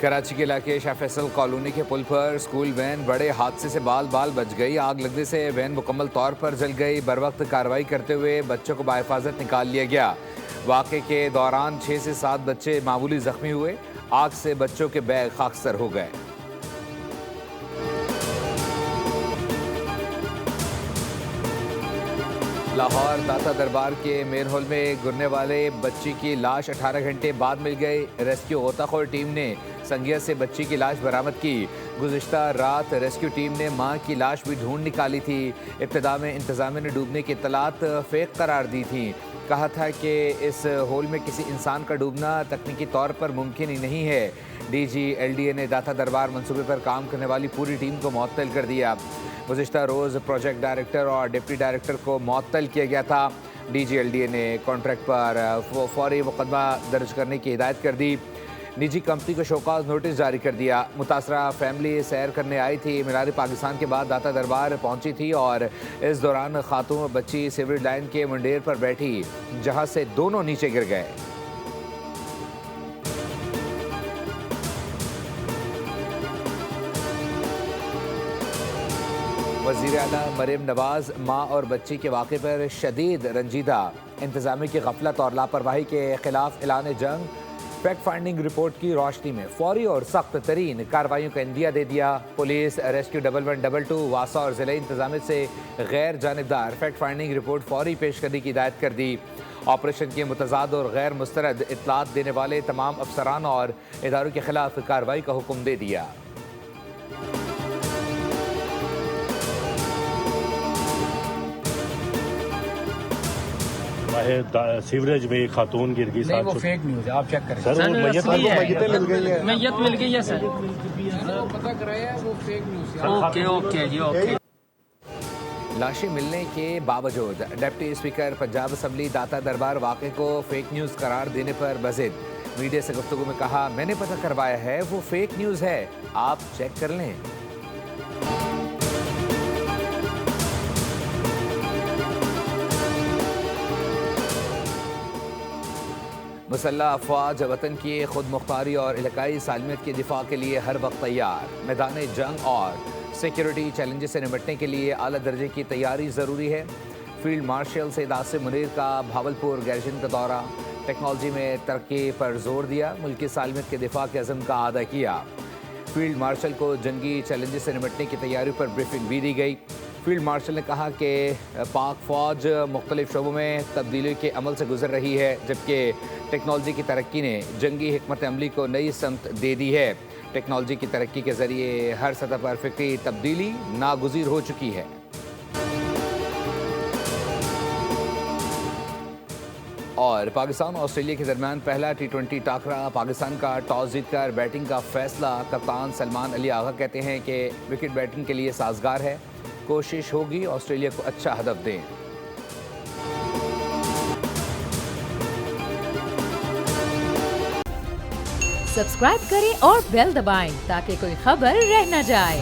कराची के इलाके शाह फैसल कॉलोनी के पुल पर स्कूल वैन बड़े हादसे से बाल बाल बच गई। आग लगने से वैन मुकम्मल तौर पर जल गई। बर वक्त कार्रवाई करते हुए बच्चों को बाहिफाजत निकाल लिया गया। वाक़े के दौरान 6 से 7 बच्चे मामूली जख्मी हुए। आग से बच्चों के बैग खाकसर हो गए। लाहौर दाता दरबार के मेन हॉल में गिरने वाले बच्ची की लाश 18 घंटे बाद मिल गई। रेस्क्यू गोताखोर टीम ने संगिया से बच्ची की लाश बरामद की। गुज़िश्ता रात रेस्क्यू टीम ने मां की लाश भी ढूंढ निकाली थी। इब्तिदा में इंतज़ामिया ने डूबने की इत्तलात फेक करार दी थी। कहा था कि इस होल में किसी इंसान का डूबना तकनीकी तौर पर मुमकिन ही नहीं है। DG LDA ने दाता दरबार मंसूबे पर काम करने वाली पूरी टीम को मुअत्तल कर दिया। गुज़िश्ता रोज़ प्रोजेक्ट डायरेक्टर और डिप्टी डायरेक्टर को मुअत्तल किया गया था। DG LDA ने कॉन्ट्रैक्ट पर फौरी मुकदमा दर्ज करने की हिदायत कर दी। निजी कंपनी को शोकाज नोटिस जारी कर दिया। मुतासरा फैमिली सैर करने आई थी। मीनार पाकिस्तान के बाद दाता दरबार पहुंची थी और इस दौरान खातून बच्ची सीवरेज लाइन के मुंडेर पर बैठी, जहां से दोनों नीचे गिर गए। वज़ीर आला मरीम नवाज माँ और बच्ची के वाक़े पर शदीद रंजीदा। इंतज़ामिया की गफलत और लापरवाही के खिलाफ ऐलान जंग। फैक्ट फाइंडिंग रिपोर्ट की रोशनी में फौरी और सख्त तरीन कार्रवाइयों का इंदिया दे दिया। पुलिस रेस्क्यू 1122 वासा और ज़िले इंतज़ामिया से गैर जानिबदार फैक्ट फाइंडिंग रिपोर्ट फौरी पेश करने की हिदायत कर दी। ऑपरेशन के मुतज़ाद और गैर मुस्तरद इत्तलात देने वाले तमाम अफसरान और इदारों के खिलाफ कार्रवाई का हुक्म दे दिया। सीवरेज में खातून गिर गई। नहीं, वो फेक न्यूज़ है, आप चेक करें सर। वो मैयत मिल गई है। मैयत मिल गई है सर। पता कराया वो फेक न्यूज़ है। ओके ओके जी ओके। लाशें मिलने के बावजूद डिप्टी स्पीकर पंजाब असम्बली दाता दरबार वाक़े को फेक न्यूज़ करार देने पर बज़िद। मीडिया से गुफ्तगू में कहा, मैंने पता करवाया है, वो फेक न्यूज़ है, आप चेक कर लें। मुसल्लह अफवाज वतन की खुद मुख्तारी और इलाकाई सालमियत के दिफा के लिए हर वक्त तैयार। मैदान जंग और सिक्योरिटी चैलेंजेस से निपटने के लिए आला दर्जे की तैयारी ज़रूरी है। फील्ड मार्शल सैयद आसिम मुनीर का भावलपुर गैरजन का दौरा। टेक्नोलॉजी में तरक्की पर जोर दिया। मुल्की सालमियत के दिफा के अज़म का अदा किया। फील्ड मार्शल को जंगी चैलेंजेस से निपटने की तैयारी पर ब्रीफिंग भी दी गई। फील्ड मार्शल ने कहा कि पाक फ़ौज मुख्तलिफ शोबों में तब्दीली के अमल से गुजर रही है, जबकि टेक्नोलॉजी की तरक्की ने जंगी हिकमत अमली को नई समत दे दी है। टेक्नोलॉजी की तरक्की के ज़रिए हर सतह पर फ़िक्री तब्दीली नागुज़ीर हो चुकी है। और पाकिस्तान और ऑस्ट्रेलिया के दरमियान पहला T20 टाकरा। पाकिस्तान का टॉस जीतकर बैटिंग का फैसला। कप्तान सलमान अली आगा कहते हैं कि विकेट बैटिंग के लिए साजगार है। कोशिश होगी ऑस्ट्रेलिया को अच्छा हदफ दें। सब्सक्राइब करें और बेल दबाएं ताकि कोई खबर रह न जाए।